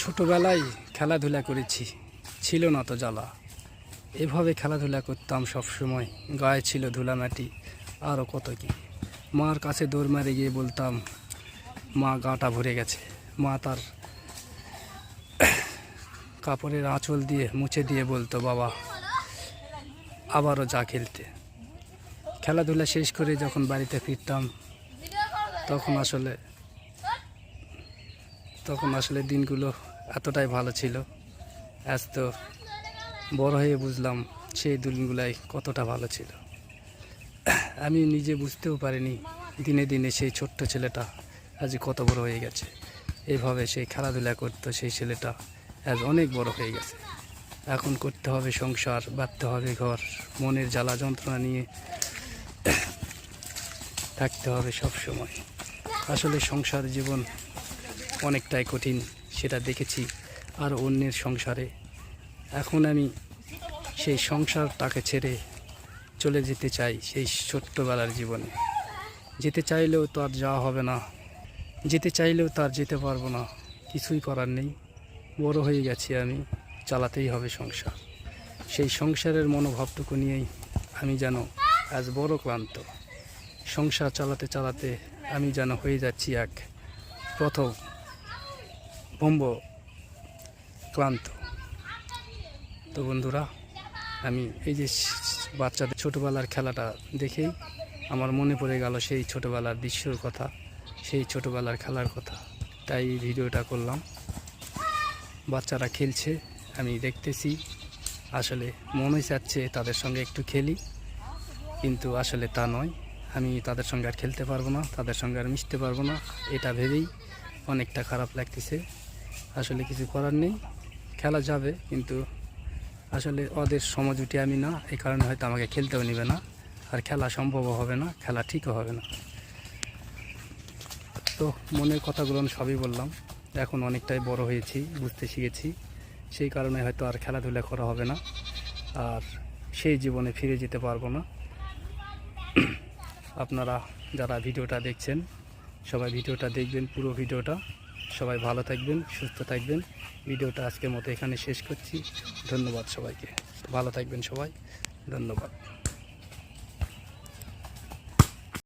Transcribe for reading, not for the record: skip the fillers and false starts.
ছোটোবেলায় খেলাধুলা করেছি, ছিল না তো জ্বালা। এভাবে খেলাধুলা করতাম সবসময়, গায়ে ছিল ধুলামাটি আরও কত কী। মার কাছে দৌড় মারে গিয়ে বলতাম, মা গাটা ভরে গেছে। মা তার কাপড়ের আঁচল দিয়ে মুছে দিয়ে বলতো, বাবা আবারও যা খেলতে। খেলাধুলা শেষ করে যখন বাড়িতে ফিরতাম তখন আসলে দিনগুলো এতটাই ভালো ছিল। আজ তো বড় হয়ে বুঝলাম সেই দিনগুলাই কতটা ভালো ছিল। আমি নিজে বুঝতেও পারিনি দিনে দিনে সেই ছোট্ট ছেলেটা আজ কত বড় হয়ে গেছে। এইভাবে সেই খেলাধুলা করতো সেই ছেলেটা আজ অনেক বড় হয়ে গেছে। এখন করতে হবে সংসার, বাঁধতে হবে ঘর, মনের জ্বালা যন্ত্রণা নিয়ে থাকতে হবে সব সময়। আসলে সংসার জীবন অনেকটাই কঠিন, সেটা দেখেছি আর অন্যের সংসারে। এখন আমি সেই সংসারটাকে ছেড়ে চলে যেতে চাই সেই ছোট্টবেলার জীবনে। যেতে চাইলেও তো আর যাওয়া হবে না, যেতে চাইলেও তার যেতে পারবো না। কিছুই করার নেই, বড় হয়ে গেছি আমি, চালাতেই হবে সংসার। সেই সংসারের মনোভাবটুকু নিয়েই আমি যেন আজ বড় ক্লান্ত। সংসার চালাতে চালাতে আমি যেন হয়ে যাচ্ছি এক প্রথম ভম্ব ক্লান্ত। তো বন্ধুরা, আমি এই যে বাচ্চাদের ছোটোবেলার খেলাটা দেখেই আমার মনে পড়ে গেল সেই ছোটোবেলার দৃশ্যর কথা, সেই ছোটোবেলার খেলার কথা। তাই এই ভিডিওটা করলাম। বাচ্চারা খেলছে, আমি দেখতেছি। আসলে মনে চাচ্ছে তাদের সঙ্গে একটু খেলি, কিন্তু আসলে তা নয়। আমি তাদের সঙ্গে আর খেলতে পারবো না, তাদের সঙ্গে আর মিশতে পারবো না, এটা ভেবেই অনেকটা খারাপ লাগতেছে। আসলে কিছু করার নেই, খেলা যাবে, কিন্তু আসলে ওদের সমঝুটি আমি না, এই কারণে হয়তো আমাকে খেলতেও নেবে না, আর খেলা সম্ভবও হবে না, খেলা ঠিকও হবে না। তো মনের কথাগুলো সবই বললাম। এখন অনেকটাই বড় হয়েছি, বুঝতে শিখেছি, সেই কারণে হয়তো আর খেলাধুলা করা হবে না, আর সেই জীবনে ফিরে যেতে পারবো না। আপনারা যারা ভিডিওটা দেখছেন সবাই ভিডিওটা দেখবেন, পুরো ভিডিওটা। সবাই ভালো থাকবেন, সুস্থ থাকবেন। ভিডিওটা আজকের মতো এখানে শেষ করছি। ধন্যবাদ সবাইকে, ভালো থাকবেন সবাই, ধন্যবাদ।